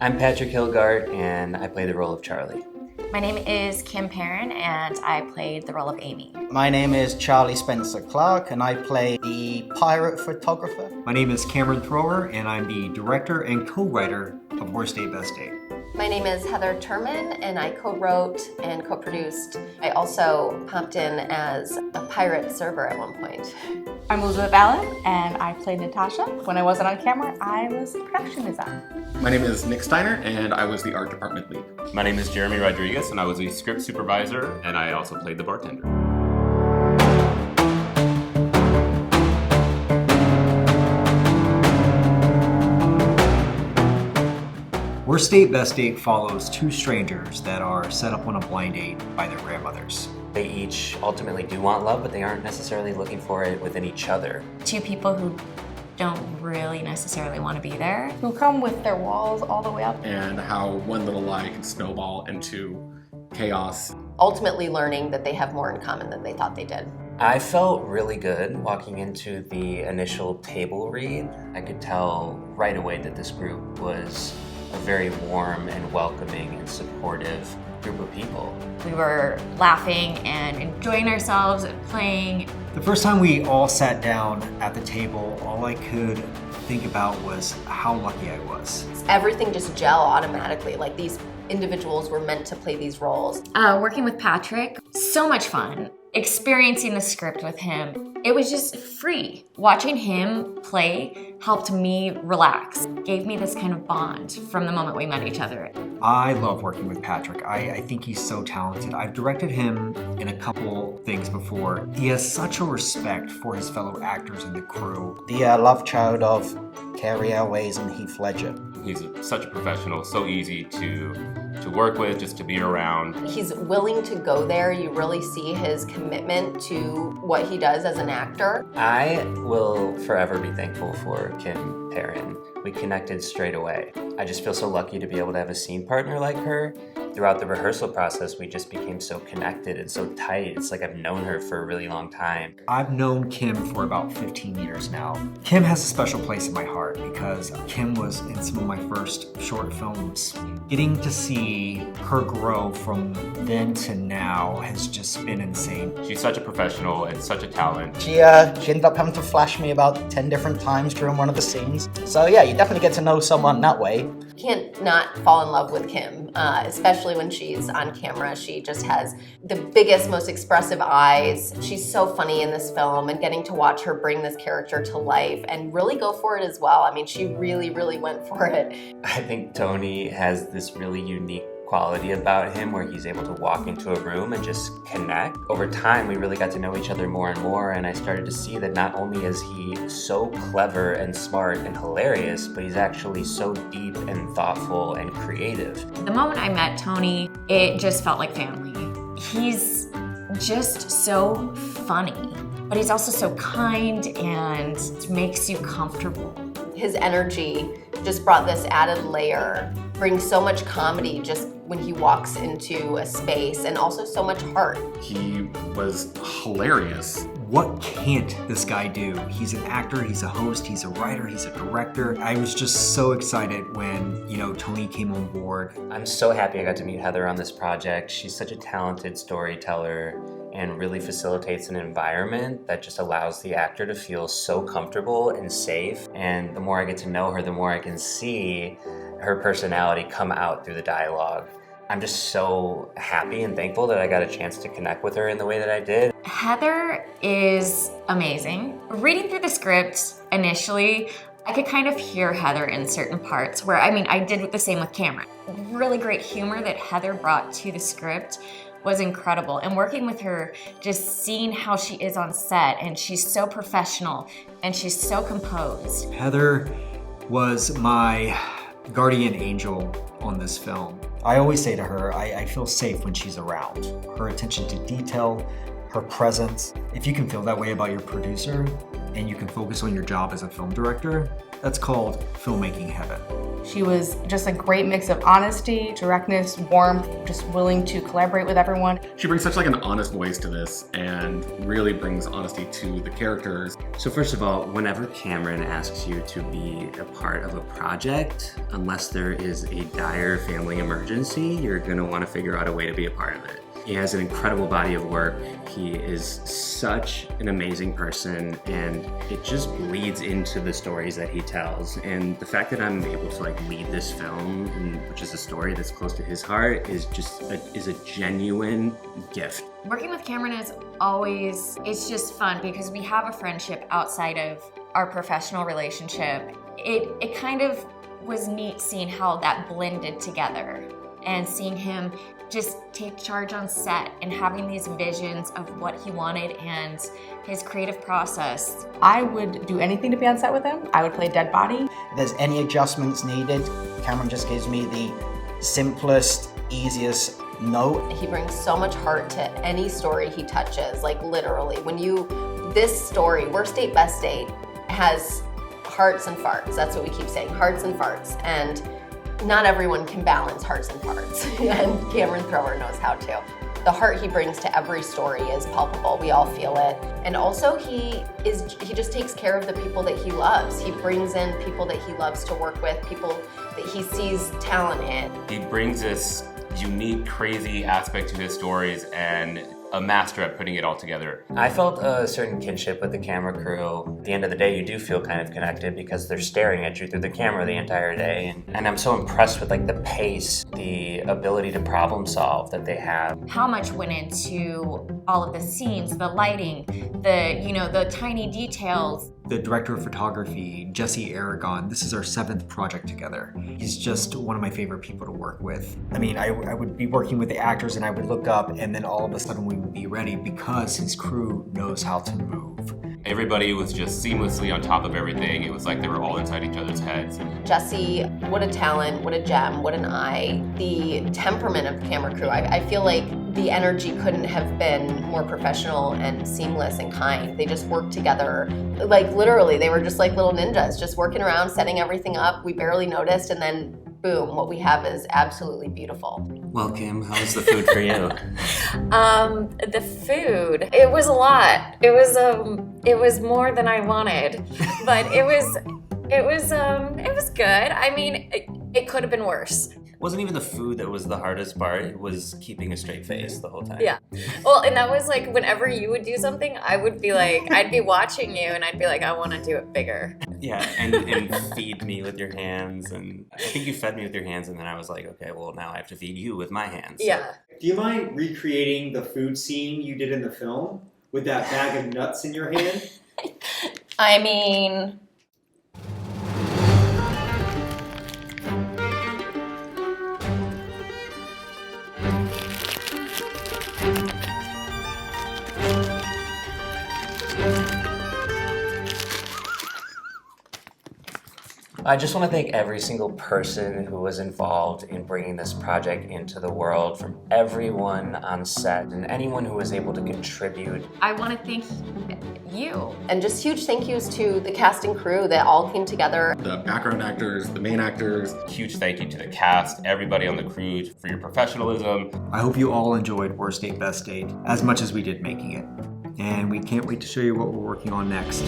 I'm Patrick Hilgart, and I play the role of Charlie. My name is Kim Perrin, and I played the role of Amy. My name is Charlie Spencer Clark, and I play the pirate photographer. My name is Cameron Thrower, and I'm the director and co-writer of Worst Date, Best Date. My name is Heather Turman, and I co-wrote and co-produced. I also popped in as a pirate server at one point. I'm Elizabeth Allen, and I played Natasha. When I wasn't on camera, I was production design. My name is Nick Steiner, and I was the art department lead. My name is Jeremy Rodriguez, and I was the script supervisor, and I also played the bartender. Worst Date, Best Date follows two strangers that are set up on a blind date by their grandmothers. They each ultimately do want love, but they aren't necessarily looking for it within each other. Two people who don't really necessarily want to be there. Who come with their walls all the way up. And how one little lie can snowball into chaos. Ultimately learning that they have more in common than they thought they did. I felt really good walking into the initial table read. I could tell right away that this group was a very warm and welcoming and supportive group of people. We were laughing and enjoying ourselves and playing. The first time we all sat down at the table, all I could think about was how lucky I was. Everything just gel automatically, like these individuals were meant to play these roles. Working with Patrick, so much fun. Experiencing the script with him, it was just free. Watching him play helped me relax, gave me this kind of bond from the moment we met each other. I love working with Patrick. I think he's so talented. I've directed him in a couple things before. He has such a respect for his fellow actors and the crew. The love child of Carrie Elways and Heath Ledger. He's such a professional, so easy to work with, just to be around. He's willing to go there. You really see his commitment to what he does as an actor. I will forever be thankful for Kim Perrin. We connected straight away. I just feel so lucky to be able to have a scene partner like her. Throughout the rehearsal process, we just became so connected and so tight. It's like I've known her for a really long time. I've known Kim for about 15 years now. Kim has a special place in my heart because Kim was in some of my first short films. Getting to see her grow from then to now has just been insane. She's such a professional and such a talent. She ended up having to flash me about 10 different times during one of the scenes. So yeah, you definitely get to know someone that way. You can't not fall in love with Kim, especially when she's on camera. She just has the biggest, most expressive eyes. She's so funny in this film, and getting to watch her bring this character to life and really go for it as well. I mean, she really, really went for it. I think Tony has this really unique quality about him where he's able to walk into a room and just connect. Over time, we really got to know each other more and more, and I started to see that not only is he so clever and smart and hilarious, but he's actually so deep and thoughtful and creative. The moment I met Tony, it just felt like family. He's just so funny, but he's also so kind and makes you comfortable. His energy just brought this added layer, brings so much comedy just when he walks into a space, and also so much heart. He was hilarious. What can't this guy do? He's an actor, he's a host, he's a writer, he's a director. I was just so excited when, Tony came on board. I'm so happy I got to meet Heather on this project. She's such a talented storyteller and really facilitates an environment that just allows the actor to feel so comfortable and safe. And the more I get to know her, the more I can see her personality come out through the dialogue. I'm just so happy and thankful that I got a chance to connect with her in the way that I did. Heather is amazing. Reading through the script initially, I could kind of hear Heather in certain parts where, I did the same with Cameron. Really great humor that Heather brought to the script was incredible. And working with her, just seeing how she is on set, and she's so professional and she's so composed. Heather was my guardian angel on this film. I always say to her, I feel safe when she's around. Her attention to detail, her presence. If you can feel that way about your producer, and you can focus on your job as a film director, that's called filmmaking heaven. She was just a great mix of honesty, directness, warmth, just willing to collaborate with everyone. She brings such like an honest voice to this and really brings honesty to the characters. So first of all, whenever Cameron asks you to be a part of a project, unless there is a dire family emergency, you're gonna wanna figure out a way to be a part of it. He has an incredible body of work. He is such an amazing person, and it just bleeds into the stories that he tells. And the fact that I'm able to like lead this film, which is a story that's close to his heart, is just is a genuine gift. Working with Cameron is always, it's just fun because we have a friendship outside of our professional relationship. It kind of was neat seeing how that blended together and seeing him just take charge on set and having these visions of what he wanted and his creative process. I would do anything to be on set with him. I would play dead body. If there's any adjustments needed, Cameron just gives me the simplest, easiest note. He brings so much heart to any story he touches, like literally. This story, Worst Date, Best Date, has hearts and farts. That's what we keep saying, hearts and farts. And not everyone can balance hearts and farts, and Cameron Thrower knows how to. The heart he brings to every story is palpable. We all feel it. And also he just takes care of the people that he loves. He brings in people that he loves to work with, people that he sees talent in. He brings this unique, crazy aspect to his stories and a master at putting it all together. I felt a certain kinship with the camera crew. At the end of the day, you do feel kind of connected because they're staring at you through the camera the entire day. And I'm so impressed with like the pace, the ability to problem solve that they have. How much went into all of the scenes, the lighting, the tiny details. The director of photography, Jesse Aragon, this is our 7th project together. He's just one of my favorite people to work with. I mean, I would be working with the actors and I would look up and then all of a sudden we would be ready because his crew knows how to move. Everybody was just seamlessly on top of everything. It was like they were all inside each other's heads. Jesse, what a talent, what a gem, what an eye. The temperament of the camera crew, I feel like the energy couldn't have been more professional and seamless and kind. They just worked together. Like literally, they were just like little ninjas, just working around, setting everything up. We barely noticed, and then boom, what we have is absolutely beautiful. Well, Kim, how was the food for you? The food, it was a lot. It was more than I wanted, but it was good. I mean, it could have been worse. It wasn't even the food that was the hardest part. It was keeping a straight face the whole time. Yeah. Well, and that was like whenever you would do something, I would be like, I'd be watching you and I'd be like, I want to do it bigger. Yeah, and feed me with your hands. And I think you fed me with your hands, and then I was like, okay, well, now I have to feed you with my hands. So. Yeah. Do you mind recreating the food scene you did in the film with that bag of nuts in your hand? I mean... I just want to thank every single person who was involved in bringing this project into the world, from everyone on set and anyone who was able to contribute. I want to thank you. And just huge thank yous to the cast and crew that all came together. The background actors, the main actors. Huge thank you to the cast, everybody on the crew for your professionalism. I hope you all enjoyed Worst Date, Best Date as much as we did making it. And we can't wait to show you what we're working on next.